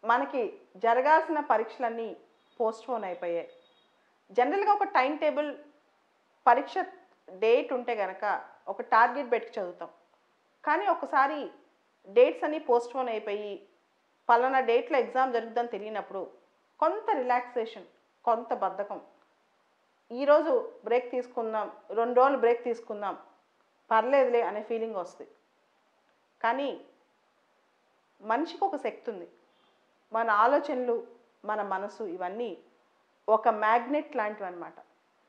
మనకి జరగాల్సిన పరీక్షలన్నీ పోస్ట్‌పోన్ అయిపోయాయి. జనరల్‌గా ఒక టైమ్ టేబుల్ పరీక్ష డేట్ ఉంటే గనక ఒక టార్గెట్ పెట్టి చదువుతాం. కానీ ఒక్కసారి డేట్స్ అన్నీ పోస్ట్‌పోన్ అయిపోయి, పలానా డేట్‌లో ఎగ్జామ్ జరుగుద్దని తెలియనప్పుడు కొంత రిలాక్సేషన్, కొంత బద్ధకం. ఈరోజు బ్రేక్ తీసుకుందాం, 2 రోజులు బ్రేక్ తీసుకుందాం, పర్లేదులే అనే ఫీలింగ్ వస్తది. కానీ మనిషికి ఒక శక్తి ఉంది. మన ఆలోచనలు, మన మనసు ఇవన్నీ ఒక మ్యాగ్నెట్ లాంటివన్నమాట.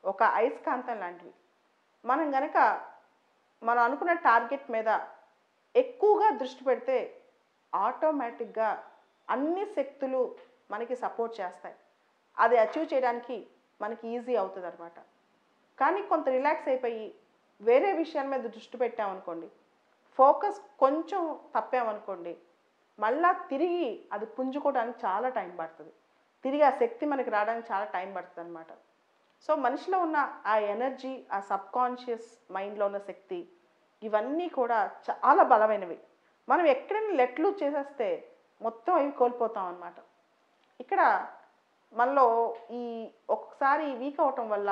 ఒక అయస్కాంతం లాంటివి. మనం గనక మనం అనుకున్న టార్గెట్ మీద ఎక్కువగా దృష్టి పెడితే ఆటోమేటిక్‌గా అన్ని శక్తులు మనకి సపోర్ట్ చేస్తాయి. అది అచీవ్ చేయడానికి మనకి ఈజీ అవుతదనమాట. కానీ కొంత రిలాక్స్ అయిపోయి వేరే విషయాల మీద దృష్టి పెట్టామనుకోండి, ఫోకస్ కొంచెం తప్పామనుకోండి, మళ్ళా తిరిగి అది పుంజుకోవడానికి చాలా టైం పడతది. తిరిగి ఆ శక్తి మనకి రావడానికి చాలా టైం పడతదనమాట. సో, మనిషిలో ఉన్న ఆ ఎనర్జీ, ఆ సబ్‌కాన్షియస్ మైండ్‌లో ఉన్న శక్తి, ఇవన్నీ కూడా చాలా బలమైనవి. మనం ఎక్కడైనా లెట్ లూజ్ చేసేస్తే మొత్తం అవి కోల్పోతాం అనమాట. ఇక్కడ మనలో ఈ ఒక్కొక్కసారి వీక్ అవ్వటం వల్ల,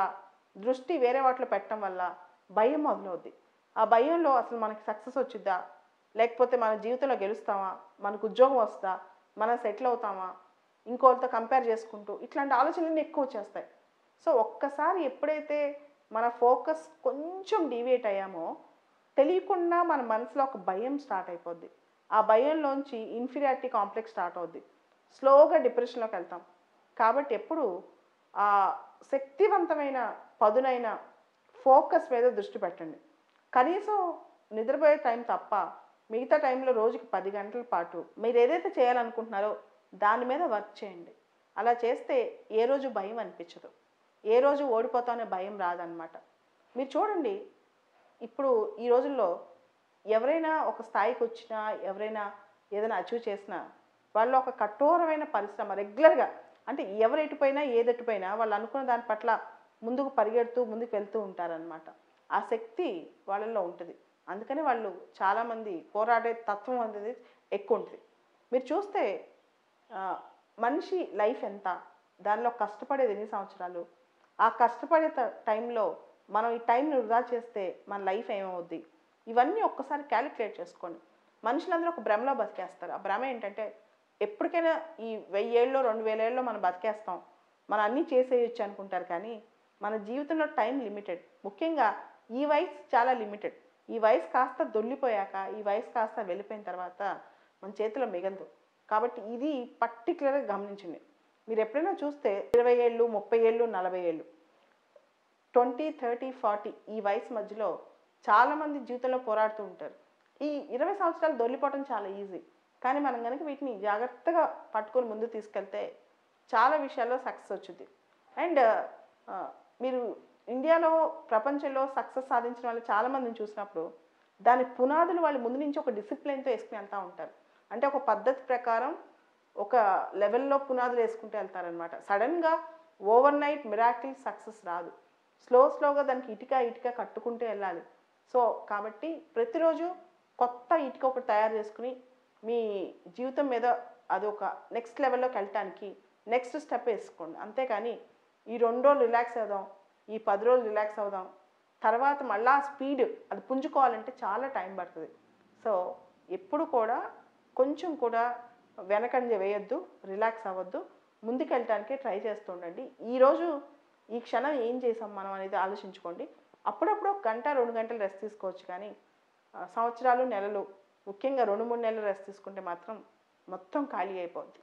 దృష్టి వేరే వాటిలో పెట్టడం వల్ల భయం మొదలవుద్ది. ఆ భయంలో అసలు మనకి సక్సెస్ వచ్చిద్దా? లేకపోతే మన జీవితంలో గెలుస్తామా? మనకు ఉద్యోగం వస్తదా? మనం సెటిల్ అవుతామా? ఇంకోళ్ళతో కంపేర్ చేసుకుంటూ ఇట్లాంటి ఆలోచనలన్నీ ఎక్కువ వచ్చేస్తాయి. సో, ఒక్కసారి ఎప్పుడైతే మన ఫోకస్ కొంచెం డీవియేట్ అయ్యామో, తెలియకుండా మన మనసులో ఒక భయం స్టార్ట్ అయిపోద్ది. ఆ భయంలోంచి ఇన్ఫీరియారిటీ కాంప్లెక్స్ స్టార్ట్ అవుద్ది. స్లోగా డిప్రెషన్‌లోకి వెళ్తాం. కాబట్టి ఎప్పుడు శక్తివంతమైన, పదునైన ఫోకస్ మీద దృష్టి పెట్టండి. కనీసం నిద్రపోయే టైం తప్ప మిగతా టైంలో రోజుకి 10 గంటల పాటు మీరేదైతే చేయాలనుకుంటున్నారో దాని మీద వర్క్ చేయండి. అలా చేస్తే ఏ రోజు భయం అనిపించదు. ఏ రోజు ఓడిపోతాం అనే భయం రాదనమాట. మీరు చూడండి, ఇప్పుడు ఈ రోజుల్లో ఎవరైనా ఒక స్థాయికొచ్చినా, ఎవరైనా ఏదైనా అచీవ్ చేసినా, వాళ్ళు ఒక కఠోరమైన పరిశ్రమ రెగ్యులర్‌గా అంటే ఎవరు ఎటుపోయినా, ఏదెటుపోయినా వాళ్ళు అనుకున్న దాని పట్ల ముందుకు పరిగెడుతూ, ముందుకు వెళ్తూ ఉంటారనమాట. ఆ శక్తి వాళ్ళలో ఉంటది. అందుకని వాళ్ళు చాలామంది పోరాడే తత్వం అనేది ఎక్కువుంటది. మీరు చూస్తే మనిషి లైఫ్ ఎంత? దానిలో కష్టపడేది ఎన్ని సంవత్సరాలు? ఆ కష్టపడే టైంలో మనం ఈ టైంని వృధా చేస్తే మన లైఫ్ ఏమవుద్ది? ఇవన్నీ ఒక్కసారి క్యాలిక్యులేట్ చేసుకోండి. మనుషులందరూ ఒక భ్రమలో బతికేస్తారు. ఆ భ్రమ ఏంటంటే ఎప్పటికైనా ఈ 1000 ఏళ్ళలో, 2000 ఏళ్ళలో మనం బతికేస్తాం. మనం అన్నీ చేసేయొచ్చు అనుకుంటారు కానీ మన జీవితంలో టైం లిమిటెడ్. ముఖ్యంగా ఈ వయసు చాలా లిమిటెడ్. ఈ వయసు కాస్త దొర్లిపోయాక, ఈ వయసు కాస్త వెళ్ళిపోయిన తర్వాత మన చేతిలో మిగలదు. కాబట్టి ఇది పర్టిక్యులర్‌గా గమనించండి. మీరు ఎప్పుడైనా చూస్తే 20 ఏళ్ళు, 30 ఏళ్ళు, 40 ఏళ్ళు 20, 30, 40 ఈ వయసు మధ్యలో చాలామంది జీవితంలో పోరాడుతూ ఉంటారు. ఈ 20 సంవత్సరాలు దొర్లిపోవడం చాలా ఈజీ. కానీ మనం గనక వీటిని జాగ్రత్తగా పట్టుకొని ముందుకు తీసుకెళ్తే చాలా విషయాల్లో సక్సెస్ వచ్చుద్ది. అండ్ మీరు ఇండియాలో, ప్రపంచంలో సక్సెస్ సాధించిన వాళ్ళు చాలామందిని చూసినప్పుడు దాని పునాదులు వాళ్ళు ముందు నుంచి ఒక డిసిప్లిన్‌తో ఏసుకొని వెళ్తా ఉంటారు. అంటే ఒక పద్ధతి ప్రకారం ఒక లెవెల్‌లో పునాదులు ఏసుకుంటూ వెళ్తారనమాట. సడెన్‌గా ఓవర్‌నైట్ మిరాకిల్ సక్సెస్ రాదు. స్లోగా దానికి ఇటిక, ఇటిక కట్టుకుంటూ వెళ్ళాలి. సో, కాబట్టి ప్రతిరోజు కొత్త ఇటుక ఒకటి తయారు చేసుకొని, మీ జీవితం మీద అదొక నెక్స్ట్ లెవెల్‌లోకి వెళ్ళటానికి నెక్స్ట్ స్టెప్ ఏసుకోండి. అంతేకాని ఈ 2 రోజులు రిలాక్స్ అవుదాం, ఈ 10 రోజులు రిలాక్స్ అవుదాం, తర్వాత మళ్ళా స్పీడ్ అది పుంజుకోవాలంటే చాలా టైం పడతది. సో, ఎప్పుడు కూడా కొంచెం కూడా వెనకంజ వేయొద్దు, రిలాక్స్ అవ్వద్దు. ముందుకెళ్ళటానికే ట్రై చేస్తూ ఉండండి. ఈరోజు ఈ క్షణం ఏం చేసాం మనం అనేది ఆలోచించుకోండి. అప్పుడప్పుడు ఒక గంట, 2 గంటలు రెస్ట్ తీసుకోవచ్చు కానీ సంవత్సరాలు, నెలలు ముఖ్యంగా 2, 3 నెలలు రెస్ట్ తీసుకుంటే మాత్రం మొత్తం ఖాళీ అయిపోద్ది.